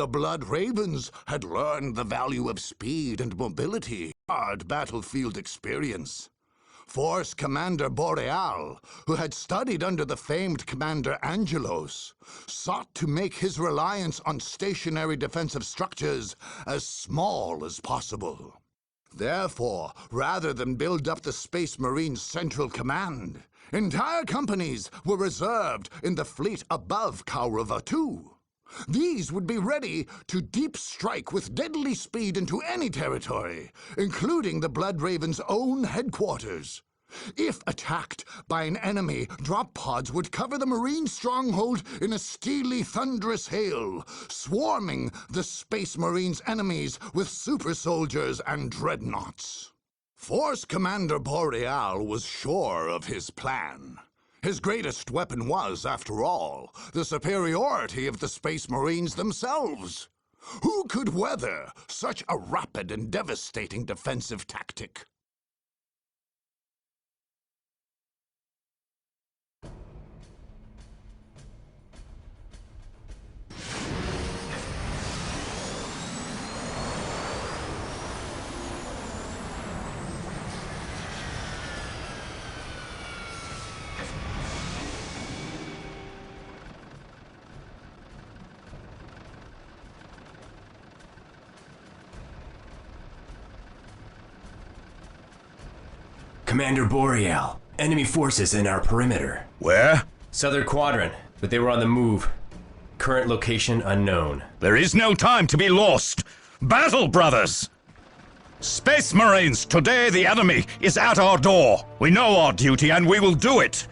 The Blood Ravens had learned the value of speed and mobility, hard battlefield experience. Force Commander Boreal, who had studied under the famed Commander Angelos, sought to make his reliance on stationary defensive structures as small as possible. Therefore, rather than build up the Space Marines' Central Command, entire companies were reserved in the fleet above Kaurava II. These would be ready to deep strike with deadly speed into any territory, including the Blood Raven's own headquarters. If attacked by an enemy, drop pods would cover the Marine stronghold in a steely, thunderous hail, swarming the Space Marines' enemies with super soldiers and dreadnoughts. Force Commander Boreal was sure of his plan. His greatest weapon was, after all, the superiority of the Space Marines themselves. Who could weather such a rapid and devastating defensive tactic? Commander Boreal, enemy forces in our perimeter. Where? Southern Quadrant, but they were on the move. Current location unknown. There is no time to be lost. Battle, brothers! Space Marines, today the enemy is at our door. We know our duty and we will do it.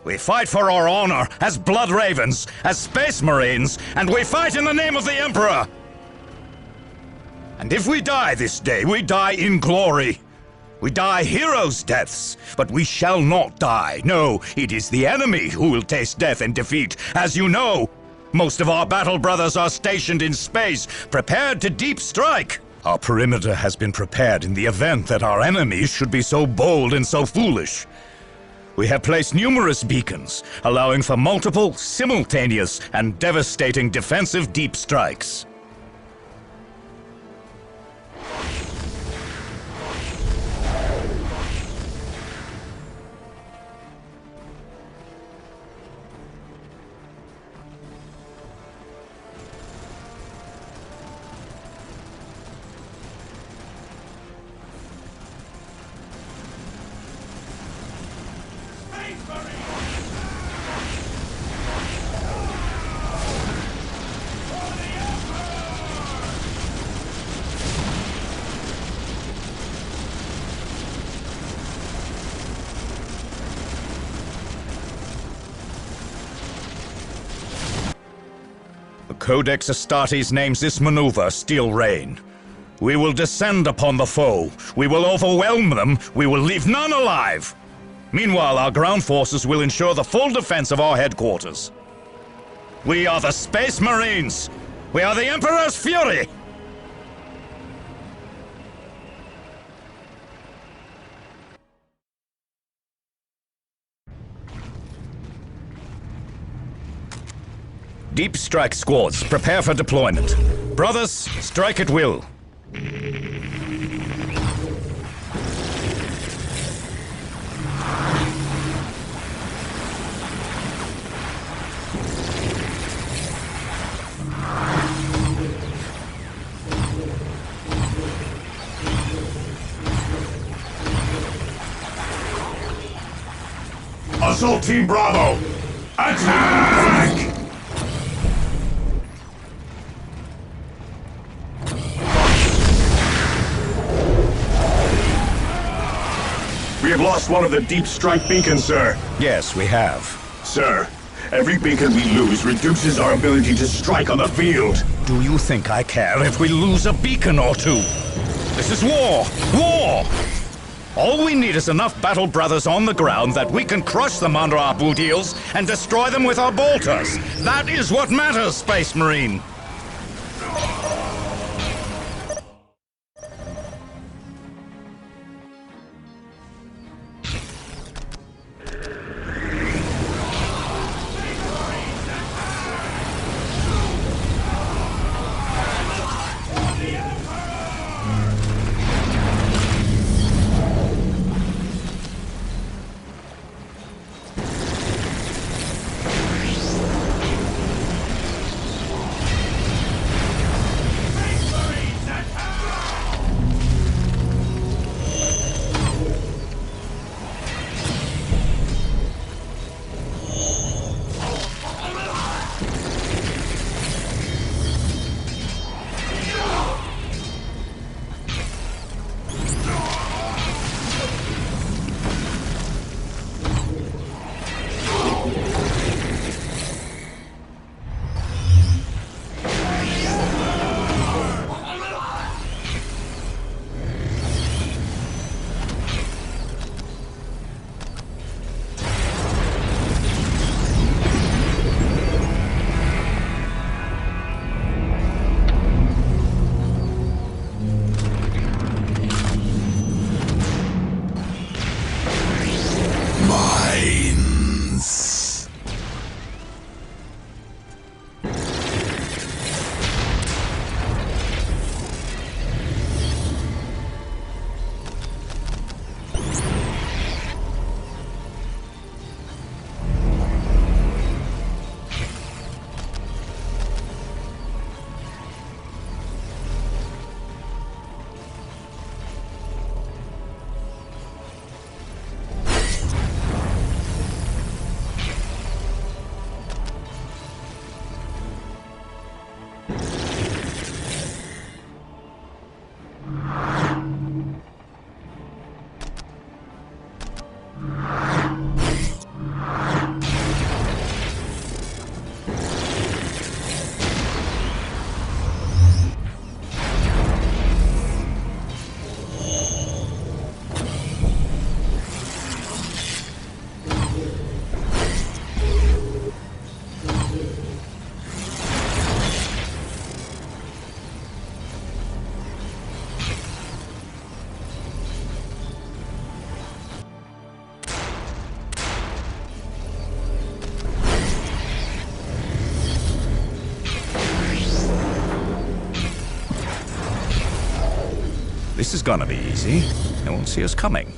We fight for our honor as Blood Ravens, as Space Marines, and we fight in the name of the Emperor. And if we die this day, we die in glory. We die heroes' deaths, but we shall not die. No, it is the enemy who will taste death and defeat. As you know, most of our battle brothers are stationed in space, prepared to deep strike. Our perimeter has been prepared in the event that our enemies should be so bold and so foolish. We have placed numerous beacons, allowing for multiple, simultaneous, and devastating defensive deep strikes. Codex Astartes names this maneuver Steel Rain. We will descend upon the foe. We will overwhelm them. We will leave none alive. Meanwhile, our ground forces will ensure the full defense of our headquarters. We are the Space Marines. We are the Emperor's Fury. Deep strike squads, prepare for deployment. Brothers, strike at will. Assault Team Bravo! Attack! We have lost one of the deep strike beacons, sir. Yes, we have. Sir, every beacon we lose reduces our ability to strike on the field. Do you think I care if we lose a beacon or two? This is war! War! All we need is enough battle brothers on the ground that we can crush them under our boot heels and destroy them with our bolters. That is what matters, Space Marine! This is gonna be easy. They won't see us coming.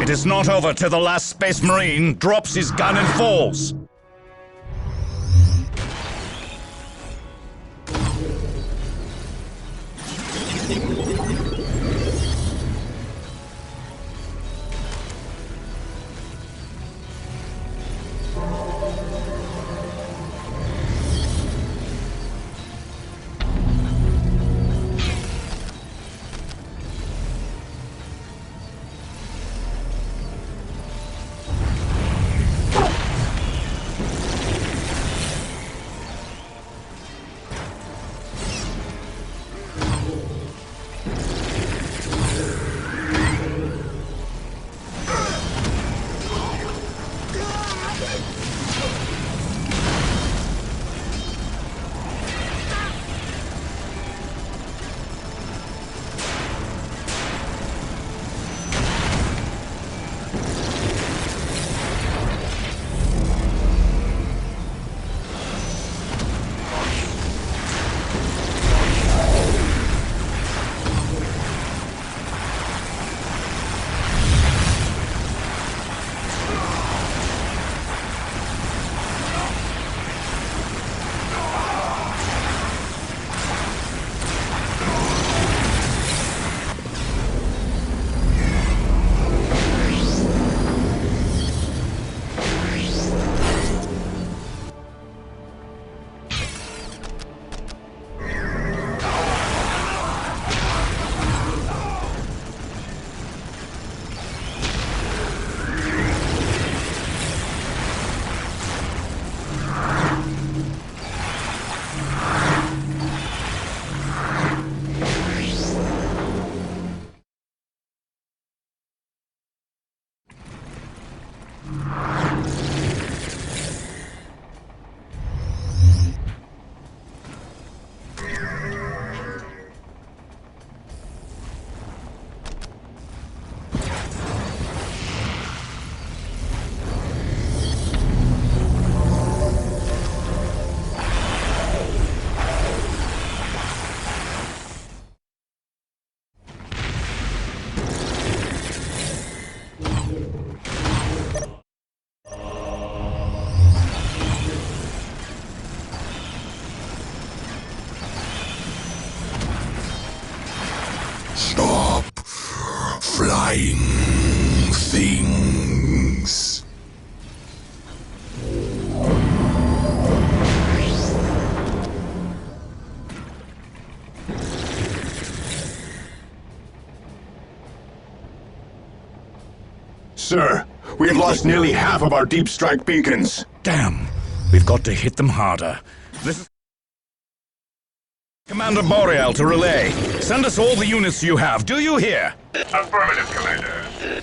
It is not over till the last Space Marine drops his gun and falls. sir. We've lost nearly half of our deep strike beacons. Damn. We've got to hit them harder. This is Commander Boreal to relay. Send us all the units you have. Do you hear? Affirmative, Commander.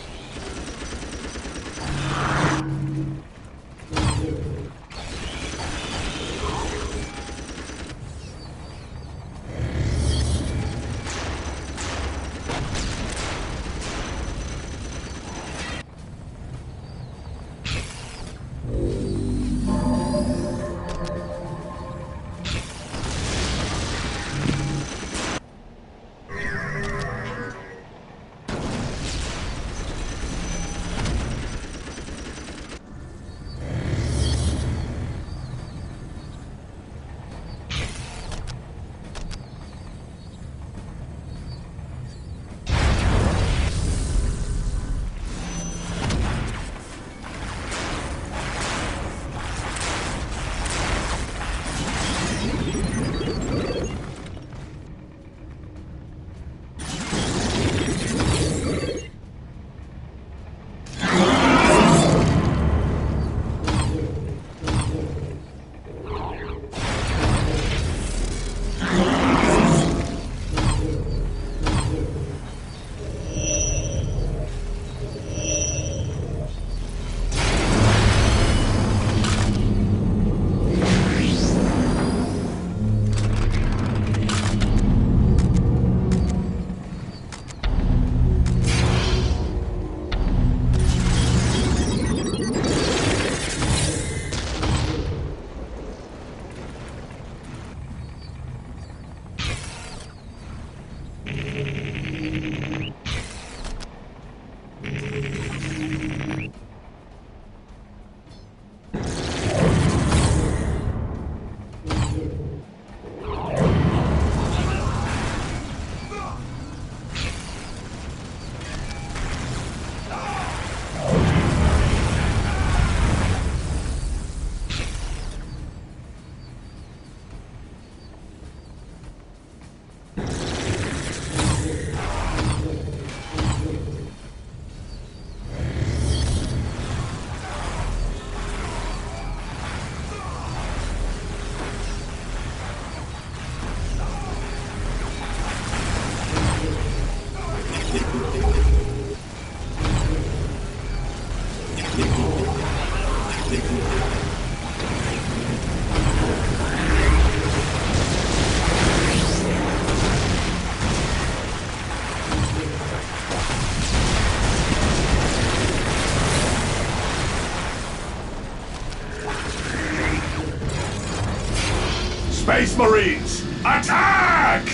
Space Marines, attack!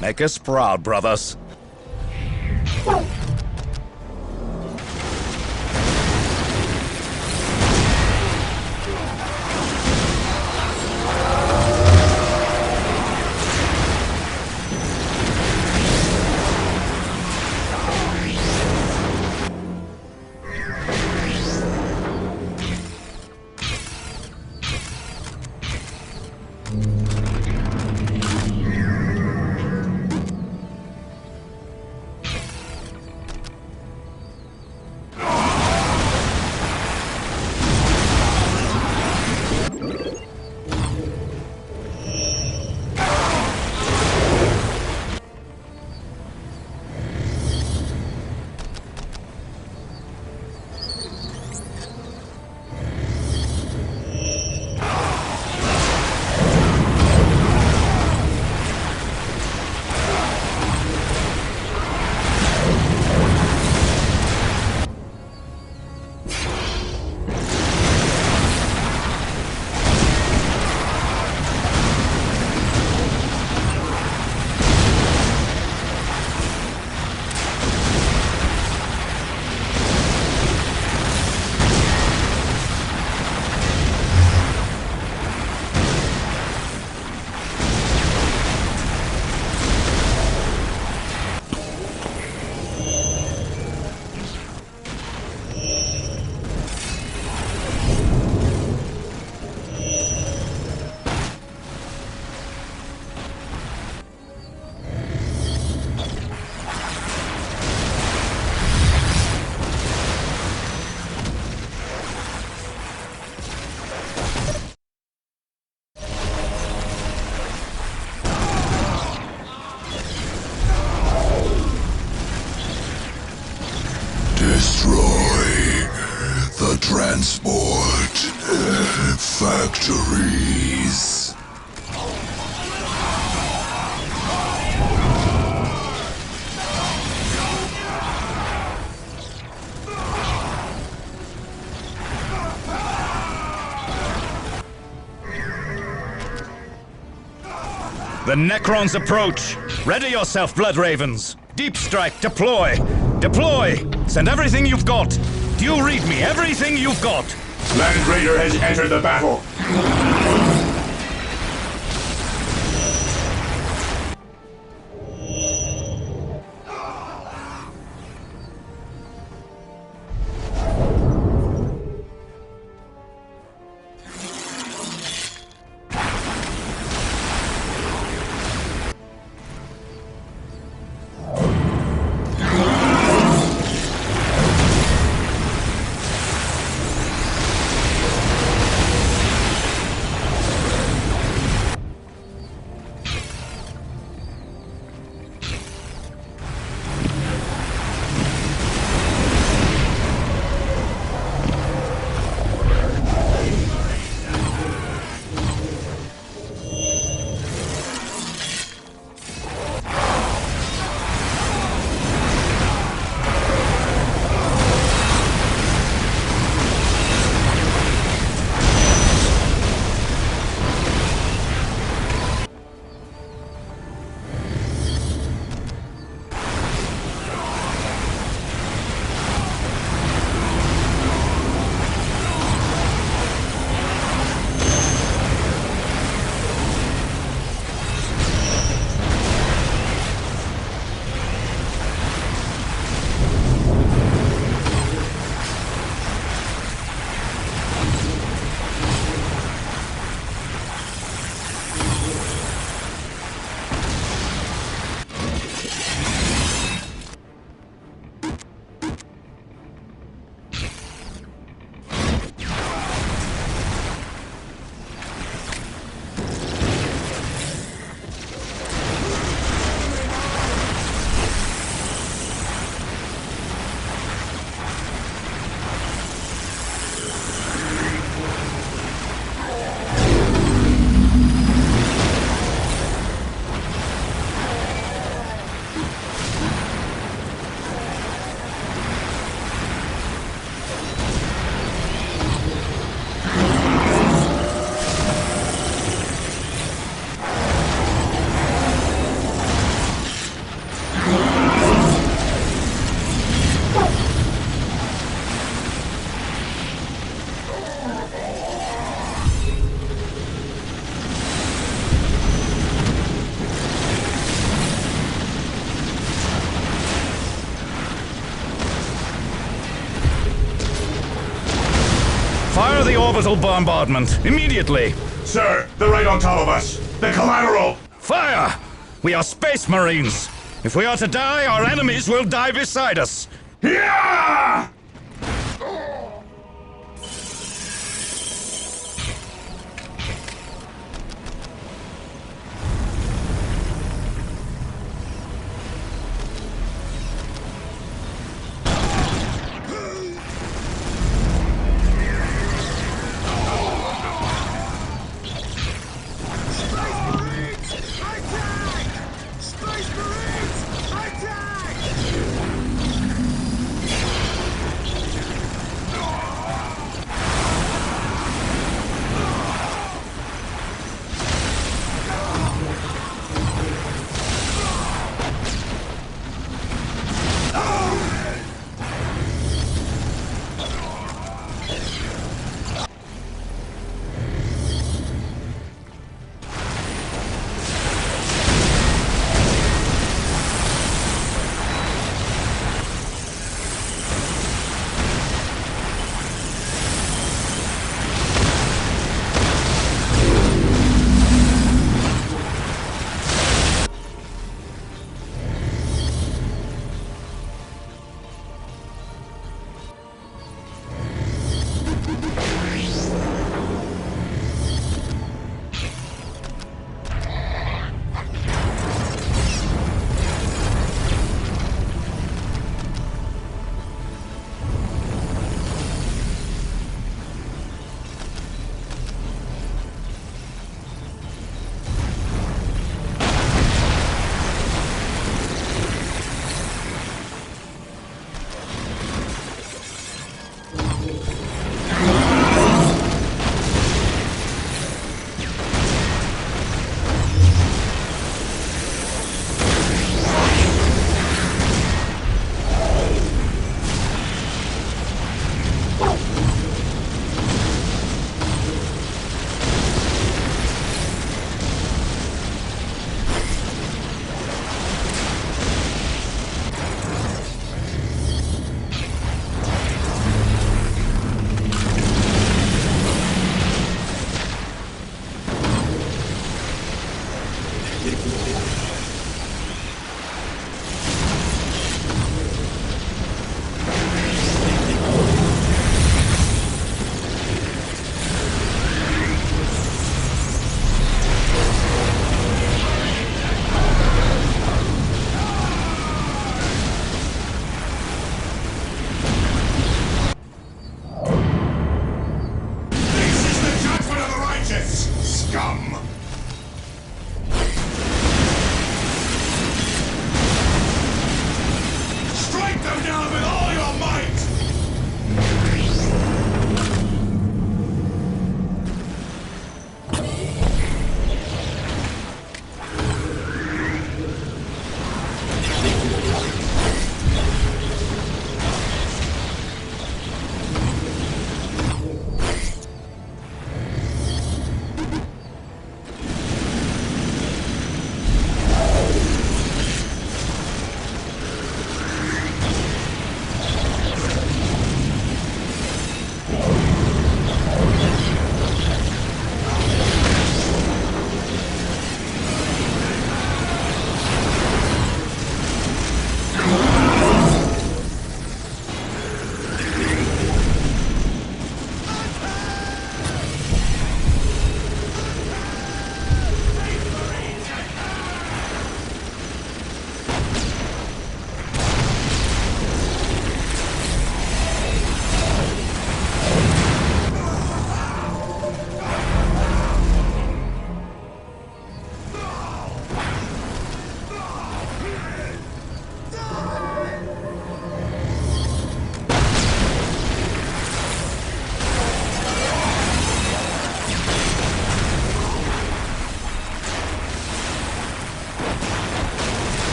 Make us proud, brothers. transport factories. The Necrons approach. Ready yourself, Blood Ravens. Deep strike, deploy. Deploy. Send everything you've got. Do you read me? Everything you've got. Land Raider has entered the battle. Fire the orbital bombardment, immediately! Sir, they're right on top of us. The collateral! Fire! We are Space Marines! If we are to die, our enemies will die beside us! Yeah!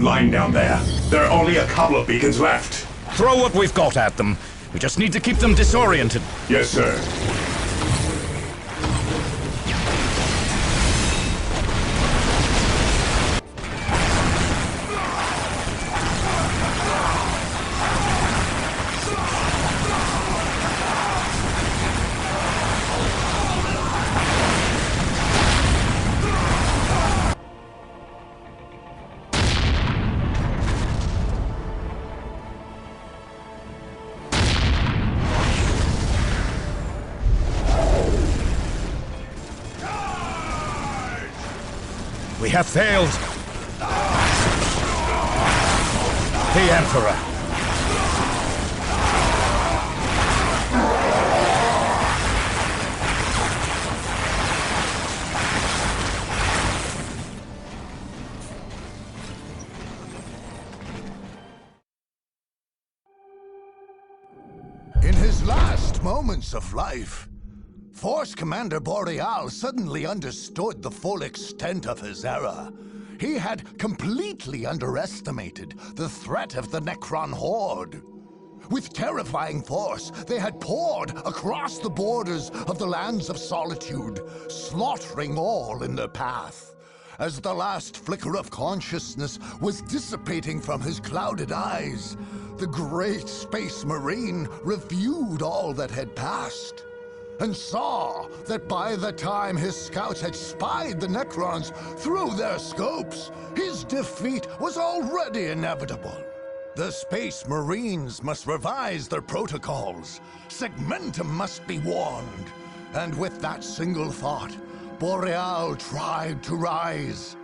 good line down there. There are only a couple of beacons left. Throw what we've got at them. We just need to keep them disoriented. Yes, sir. We have failed. The Emperor. In his last moments of life, Force Commander Boreal suddenly understood the full extent of his error. He had completely underestimated the threat of the Necron horde. With terrifying force, they had poured across the borders of the lands of Solitude, slaughtering all in their path. As the last flicker of consciousness was dissipating from his clouded eyes, the great Space Marine reviewed all that had passed, and saw that by the time his scouts had spied the Necrons through their scopes, his defeat was already inevitable. The Space Marines must revise their protocols. Segmentum must be warned. And with that single thought, Boreal tried to rise.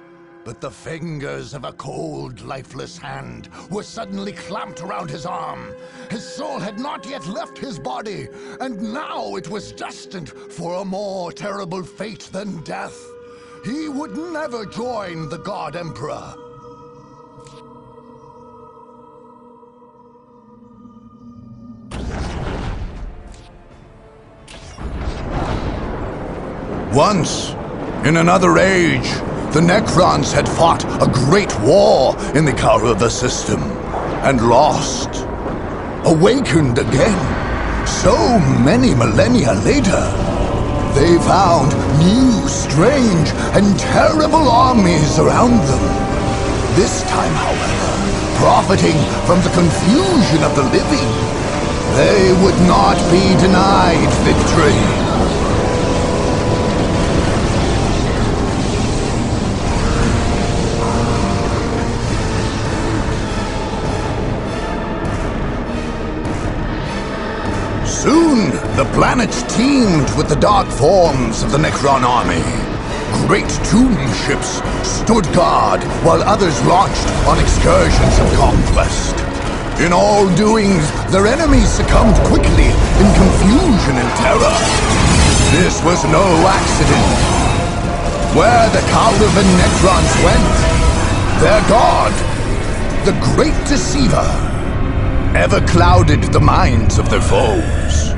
But the fingers of a cold, lifeless hand were suddenly clamped around his arm. His soul had not yet left his body, and now it was destined for a more terrible fate than death. He would never join the God Emperor. Once, in another age, the Necrons had fought a great war in the Karuva system, and lost. Awakened again, so many millennia later, they found new, strange, and terrible armies around them. This time, however, profiting from the confusion of the living, they would not be denied victory. Soon, the planet teemed with the dark forms of the Necron army. Great tomb ships stood guard while others launched on excursions of conquest. In all doings, their enemies succumbed quickly in confusion and terror. This was no accident. Where the Karuvan Necrons went, their god, the Great Deceiver, ever clouded the minds of their foes.